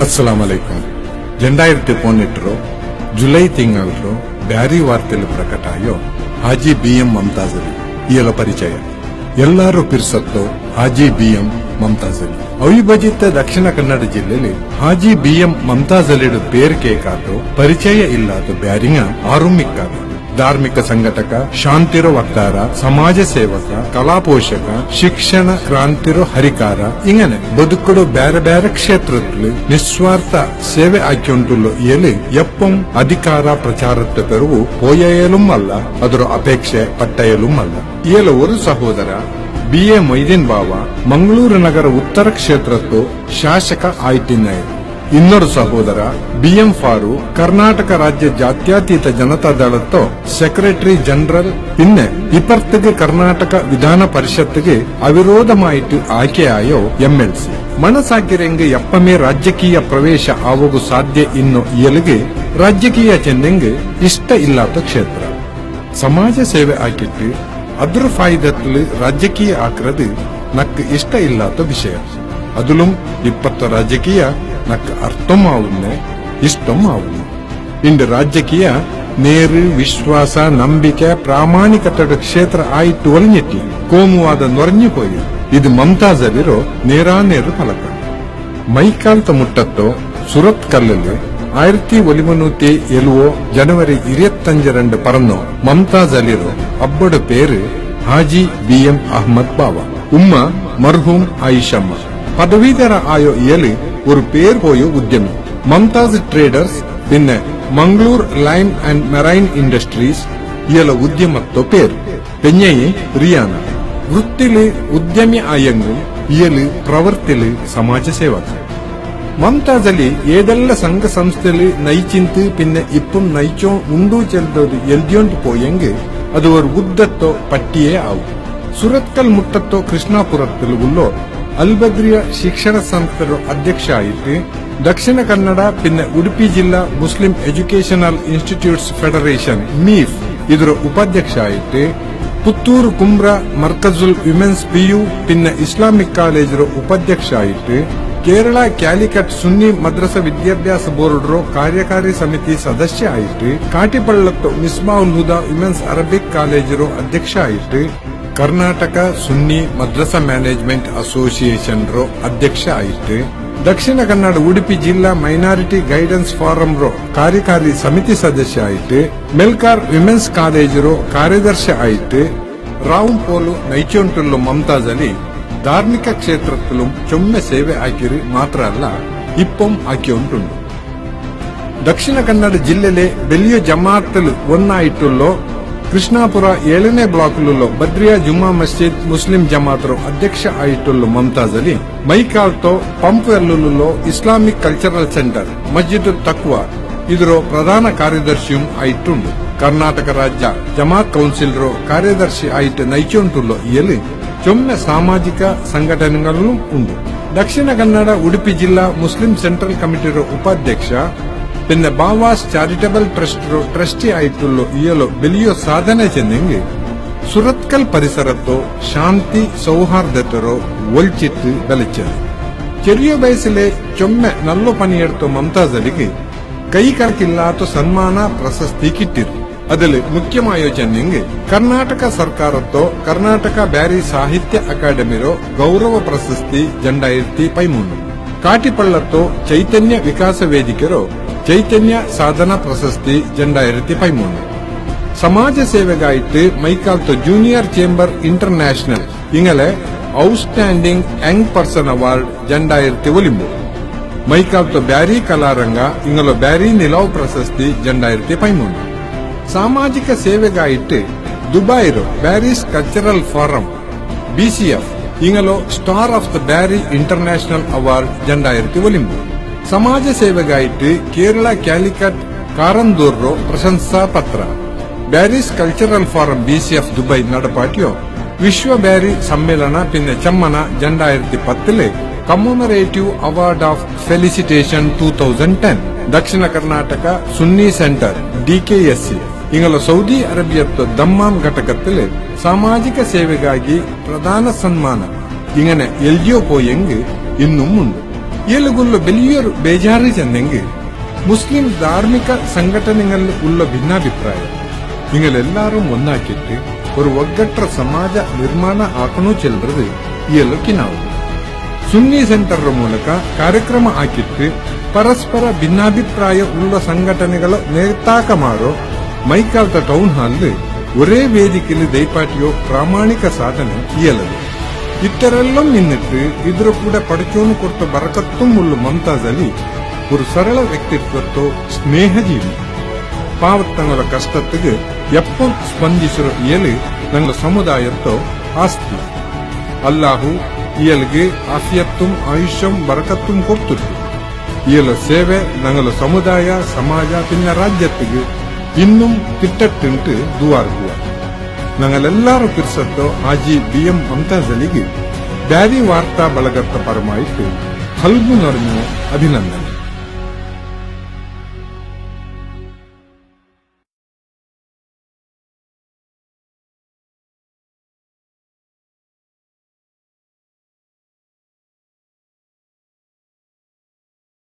ಅಸ್ಸಲಾಂ ಅಲೈಕುಂ 2018 July ತಿಂಗಳು Beary ವಾರ್ತೆಲು ಪ್ರಕಟಾಯೋ Haji BM Mumtaz Ali ಇಯಲ ಪರಿಚಯ ಎಲ್ಲಾರು ಪಿರ್ಸತ್ತೋ ಹಾಜಿ BM ಮಮತಾಜ್ ಅಲಿ ಅವಿಭಜಿತ ದಕ್ಷಿಣ ಕನ್ನಡ ಜಿಲ್ಲೆಯಲ್ಲಿ ಹಾಜಿ BM ಮಮತಾಜ್ ಅಲಿಡು ಪೇರ್ ಕೇಕಾತು ಪರಿಚಯ ಇಲ್ಲಾತು ಬ್ಯಾರಿಂಗ ಆರುಮಿಕ್ಕಾದ ಧಾರ್ಮಿಕ ಸಂಘಟಕ, ಶಾಂತಿರೋ ವಕ್ತಾರ, ಸಮಾಜ ಸೇವಕ, ಕಲಾ ಪೋಷಕ, ಶಿಕ್ಷಣ ಕ್ರಾಂತಿರೋ ಹರಿಕಾರ ಇಂಗನೆ ಬದುಕುಡು ಬೇರೆ ಬೇರೆ ಕ್ಷೇತ್ರದಲ್ಲಿ ನಿಸ್ವಾರ್ಥ ಸೇವೆ ಆಯ್ಕೊಂಡುಳ್ಳು ಇಯಲಿ ಎಪ್ಪಂ ಅಧಿಕಾರ ಪ್ರಚಾರത്തെ ಪೆರುವು ಪೋಯಯಲುಂ ಅಲ್ಲ ಅದರ ಅಪೇಕ್ಷೆ ಪಟ್ಟಯಲುಂ ಅಲ್ಲ ಇಯಲ ಒಂದು ಸಹೋದರ BA ಮೊಯ್ದೀನ್ ಬಾವ ಮಂಗಳೂರು ನಗರ ಉತ್ತರ ಕ್ಷೇತ್ರದ್ದು ಶಾಸಕ ಆಯ್ತಿನ್ನಾಯರು ಇನ್ನೊಂದು ಸಹೋದರ BM ಫಾರೂಕ್ ಕರ್ನಾಟಕ ರಾಜ್ಯ ಜಾತ್ಯತೀತ ಜನತಾ ದಳದ್ದು ಸೆಕ್ರೆಟರಿ ಜನರಲ್ പിന്നെ ഇപ്പുറത്തേക്ക് കർണാടക വിധാന പരിഷತ್ತಿಗೆ ಅವಿರೋಧമായിട്ട് ಆಯ್ಕೆಯಾಯೋ MLC ಮನಸಾಕಿರೆಂಗೆ ಎಪ್ಪಮೇ ರಾಜಕೀಯ ಪ್ರವೇಶ ಆಗೋಗು ಸಾಧ್ಯ ಇನ್ನು ಇಯಲಿಗೆ ರಾಜಕೀಯ ಚೆಂದೆಂಗೆ ಇಷ್ಟ ಇಲ್ಲಾತ ಕ್ಷೇತ್ರ ಸಮಾಜ ಸೇವೆ ಆಕಿಟ್ಟು ಅದ್ರ ಫಾಯ್ದತ್ಲು ರಾಜಕೀಯ ಆಕ್ರದು ನಕ್ ಇಷ್ಟ ಇಲ್ಲಾತ ವಿಷಯ അതിലും ഇപ്പത്തെ രാജകീയ നക്ക് അർത്ഥമാവുന്ന ഇഷ്ടമാവുന്നു ഇണ്ട് രാജകീയ നേര് വിശ്വാಸ ನಂಬಿಕೆ ಪ್ರಾಮಾಣಿಕತೆಯ ಕ್ಷೇತ್ರ ಆಯ್ತು ಒಲಿഞ്ഞിട്ട് ಕೋಮುವಾದ ನೊರഞ്ഞുപോയി ಇದು ಮಮತಾಜ್ ಅಲಿರೋ ನೇರಾನೇರು ಫಲಕ ಮೈಕಾಲ್ತ ಮುಟ್ಟತ್ತೋ ಸುರತ್ ಕಲ್ಲಲ್ಲಿ 1907 ಜನವರಿ 25 പറന്നോ മമതാജ് അലിರೋ അബ്ബയുടെ പേര് ഹാജി BM അഹമ്മദ് ബാവ ഉമ്മ മർഹൂം ആയിഷമ്മ പദവീധര ആയോ ഇയല് ഒരു പേർ പോയ ഉദ്യമി മമതാസ് ട്രേഡേഴ്സ് പിന്നെ Mangaluru lime and marine industries ಇಯಲ ಉದ್ಯಮತ್ತೋ ಪೇರು ಪೆഞ്ഞയെ റിയാന വൃത്തില് ഉദ്യമി ആയെങ്കിൽ ഇയല് പ്രവർത്തില് സമാജ സേവക മമതാസ് അലി ഏതെല്ല സംഘ സംസ്ഥയില് നയിച്ചിന്ത് പിന്നെ ഇപ്പം നയിച്ചോ ഉണ്ടു ചെല്ലത് എഴുതിയോണ്ട് പോയെങ്കിൽ അത് ഒരു ഉദ്ദത്തോ പട്ടിയേ ആവും ಸುರತ್ಕಲ್ ಮುಟ್ಟತ್ತೋ ಕೃಷ್ಣಾಪುರത്തിൽ ಉಳ್ಳೋ ಅಲ್ಬದ್ರಿಯ ಶಿಕ್ಷಣ ಸಂಸ್ಥೆಯ ಅಧ್ಯಕ್ಷ ಆಯಿತು ದಕ್ಷಿಣ ಕನ್ನಡ പിന്നെ ಉಡುಪಿ ಜಿಲ್ಲಾ Muslim educational institutes federation MIF ಇದರ ಉಪಾಧ್ಯಕ್ಷ ಆಯಿತು ಪುತ್ತೂರು ಕುಮ್ರ ಮರ್ಕಜುಲ್ ವಿಮೆನ್ಸ್ PU പിന്നെ ಇಸ್ಲಾಮಿಕ್ ಕಾಲೇಜ್ ಉಪಾಧ್ಯಕ್ಷ ಆಯಿತು ಕೇರಳ ಕ್ಯಾಲಿಕಟ್ ಸುನ್ನಿ ಮದ್ರಸ ವಿದ್ಯಾಭ್ಯಾಸ ಬೋರ್ಡ್ ಕಾರ್ಯಕಾರಿ ಸಮಿತಿ ಸದಸ್ಯ ಆಯಿತು ಕಾಟಿಪಳ್ಳತ್ತು ಮಿಸ್ಬಾಹುಲ್ ಹುದಾ ವಿಮೆನ್ಸ್ ಅರಬಿಕ್ ಕಾಲೇಜ್ ಅಧ್ಯಕ್ಷ ಆಯಿತು ಕರ್ನಾಟಕ ಸುನ್ನಿ ಮದ್ರಸ ಮ್ಯಾನೇಜ್ಮೆಂಟ್ ಅಸೋಸಿಯೇಷನ್ ಅಧ್ಯಕ್ಷ ಆಯಿತು ದಕ್ಷಿಣ ಕನ್ನಡ ಉಡುಪಿ ಜಿಲ್ಲಾ ಮೈನಾರಿಟಿ ಗೈಡೆನ್ಸ್ ಫಾರಂ ಕಾರ್ಯಕಾರಿ ಸಮಿತಿ ಸದಸ್ಯ ಆಯಿತು ಮೆಲ್ಕಾರ್ ವಿಮೆನ್ಸ್ ಕಾಲೇಜ್ ಕಾರ್ಯದರ್ಶಿ ಆಯಿತು ರಾವ್ ಪೋಲು ನೈಚೋಂಟುಲ್ಲು ಮಮತಾಜ್ ಅಲಿ ಧಾರ್ಮಿಕ ಕ್ಷೇತ್ರದಲ್ಲೂ ಚೊಮ್ಮೆ ಸೇವೆ ಆಕಿರಿ ಮಾತ್ರ ಅಲ್ಲ ಇಪ್ಪಂ ಆಕಿಯುಂಟುಂಡು ದಕ್ಷಿಣ ಕನ್ನಡ ಜಿಲ್ಲೆಲೆ ಬೆಲಿಯ ಜಮಾತಲು ಒನ್ನಾಯಿಟ್ಟುಲ್ಲೋ ಕೃಷ್ಣಾಪುರ 7ನೇ ಬ್ಲಾಕ್ಲುಲ್ಲೋ ಬದ್ರಿಯಾ ಜುಮ್ಮಾ ಮಸ್ಜಿದ್ ಮುಸ್ಲಿಂ ಜಮಾತ್ರ ಅಧ್ಯಕ್ಷ ಆಯಿಟ್ಟುಲ್ಲು ಮಮತಾಜ್ ಅಲಿ ಮೈಕಾಲ್ತೋ ಪಂಪ್ ಎಲ್ಲುಲ್ಲೋ Islamic cultural centre Masjid Taqwa ಇದರ ಪ್ರಧಾನ ಕಾರ್ಯದರ್ಶಿಯೂ ಆಯಿಟ್ಟುಂಡು ಕರ್ನಾಟಕ ರಾಜ್ಯ ಜಮಾತ್ ಕೌನ್ಸಿಲ್ ಕಾರ್ಯದರ್ಶಿ ಆಯಿಟ್ಟು ನೈಚೋಂಟುಲ್ಲೋ ಇಯಲಿ ಚೊಮ್ಮೆ ಸಾಮಾಜಿಕ ಸಂಘಟನೆಗಳೂ ಉಂಟು ದಕ್ಷಿಣ ಕನ್ನಡ ಉಡುಪಿ ಜಿಲ್ಲಾ ಮುಸ್ಲಿಂ ಸೆಂಟ್ರಲ್ ಕಮಿಟಿ ಉಪಾಧ್ಯಕ್ಷ പിന്നെ ബാവാസ് ചാരിറ്റബിൾ ട്രസ്റ്റ് ട്രസ്റ്റി ആയിട്ടുള്ള ഇയലോ വലിയ സാധന ചെന്നെങ്കിൽ സുരത്കൽ പരിസരത്തോ ശാന്തി സൗഹാർദ്ദത്തോ ഒളിച്ചിട്ട് വെളിച്ചത് ചെറിയ വയസ്സിലെ ചൊമ്മെ നല്ല പണിയെടുത്ത മമതാജ് അലിക്ക് കൈകണക്കില്ലാത്ത സന്മാന പ്രശസ്തി കിട്ടിയിരുന്നു അതില് മുഖ്യമായോ ചെന്നെങ്കിൽ ಕರ್ನಾಟಕ ಸರ್ಕಾರತ್ತೋ ಕರ್ನಾಟಕ ಬ್ಯಾರಿ ಸಾಹಿತ್ಯ ಅಕಾಡೆಮಿರೋ ಗೌರವ ಪ್ರಶಸ್ತಿ 2013 ಕಾಟಿಪಳ್ಳತ್ತೋ ಚೈತನ್ಯ ವಿಕಾಸ ವೇದಿಕೆರೋ ಚೈತನ್ಯ ಸಾಧನಾ ಪ್ರಶಸ್ತಿ 2013 ಸಮಾಜ ಸೇವೆಗಾಯಿಟ್ಟು ಮೈಕಾಲ್ತೋ ಜೂನಿಯರ್ ಚೇಂಬರ್ ಇಂಟರ್ನ್ಯಾಷನಲ್ ಇಂಗಲೆ ಔಟ್ಸ್ಟ್ಯಾಂಡಿಂಗ್ ಯಂಗ್ ಪರ್ಸನ್ ಅವಾರ್ಡ್ 2013 ಮೈಕಾಲ್ತೋ ಬ್ಯಾರಿ ಕಲಾರಂಗ ಇಂಗಲೋ ಬ್ಯಾರಿ ನಿಲಾವ್ ಪ್ರಶಸ್ತಿ 2013 ಸಾಮಾಜಿಕ ಸೇವೆಗಾಯಿಟ್ಟು ದುಬೈರೋ ಬ್ಯಾರಿಸ್ ಕಲ್ಚರಲ್ ಫಾರಂ BCF ಇಂಗಲೋ star of the Beary international award 2013 ಸಮಾಜ ಸೇವೆಗಾಯಿಟ್ಟು ಕೇರಳ ಕ್ಯಾಲಿಕಟ್ ಕಾರಂದೂರ್ ಪ್ರಶಂಸಾ ಪತ್ರ Bearys cultural forum BCF Dubai നടപ്പാക്കിയോ ವಿಶ್ವ ಬ್ಯಾರಿ ಸಮ್ಮೇಳನ പിന്നെ ಚಮ್ಮನ 2010 commemorative award of felicitation 2010 Dakshina Karnataka Sunni centre DKSC ಇಂಗಲ ಸೌದಿ ಅರೇಬಿಯತ್ತು ದಮ್ಮಾಂ ಘಟಕത്തിൽ ಸಾಮಾಜಿಕ ಸೇವೆಗಾಗಿ ಪ್ರಧಾನ ಸನ್ಮಾನ ഇങ്ങനെ എൽജിഒ പോയെങ്കിൽ ഇന്നും ഉണ്ട് ഏലുകുള്ള വലിയൊരു ബേജാറ് ചെന്നെങ്കിൽ മുസ്ലിം ധാർമ്മിക സംഘടനകളിൽ ഉള്ള ഭിന്നാഭിപ്രായം നിങ്ങളെല്ലാരും ഒന്നാക്കിയിട്ട് ഒരു ಒಗ್ಗಟ್ಟ ಸಮಾಜ ನಿರ್ಮಾಣ ಆಕಣು ಚೆಲ್றது ಇಯಲಕ್ಕೆ ನಾವು ಸುನ್ನಿ ಸೆಂಟರ್ ಮೂಲಕ ಕಾರ್ಯಕ್ರಮ ಹಾಕಿಟ್ಟು ಪರಸ್ಪರ ಭಿನ್ನಾಭಿಪ್ರಾಯ ಉಳ್ಳ ಸಂಘಟನೆಗಳ ನೇತಾಕ ಮಾಡೋ ಮೈಕಾಲ್ತ ಟೌನ್ ಹಾಲ್ ഒരേ ವೇದಿಕೆಯಲ್ಲಿ ದೈಪಾಟಿಯೋ ಪ್ರಾಮಾಣಿಕ ಸಾಧನೆ ಇಯಲದು ഇത്തരെല്ലാം നിന്നിട്ട് ഇതിന്റെ കൂടെ പഠിച്ചോന്ന് കൊടുത്ത ബറക്കത്തും ഉള്ള മംതാസ് അലി ഒരു സരള വ്യക്തിത്വത്തോ സ്നേഹജീവി പാവത്തങ്ങളുടെ കഷ്ടത്തിക്ക് എപ്പം സ്പന്ദിಸಿರೋ ഇയല് ഞങ്ങളുടെ ಸಮುದಾಯತ್ತೋ ಆಸ್ತಿ ಅಲ್ಲಾಹು ಇಯಲ್ಗೆ ಆಫಿಯತ್ತುಂ ಆಯುಷ್ಯಂ ಬರಕತ್ತುಂ ಕೊಡ್ತಿತ್ತು ಇಯಲ ಸೇವೆ ഞങ്ങളുടെ ಸಮುದಾಯ ಸಮಾಜ പിന്നെ ರಾಜ್ಯತ್ತಿಗೆ ಇನ್ನುം തിട്ടട്ടിട്ട് ദുആർക്കുക ഞങ്ങളെല്ലാരും പിരിസത്തോ ಹಾಜಿ BM ಮಮ್ತಾಜ್ ಅಲಿಗೆ ಬ್ಯಾರಿ ವಾರ್ತಾ ಬಳಗತ್ತ ಪರಮಾಯಿತು ಹಲ್ಬು ನೊರೆഞ്ഞ ಅಭಿನಂದನೆ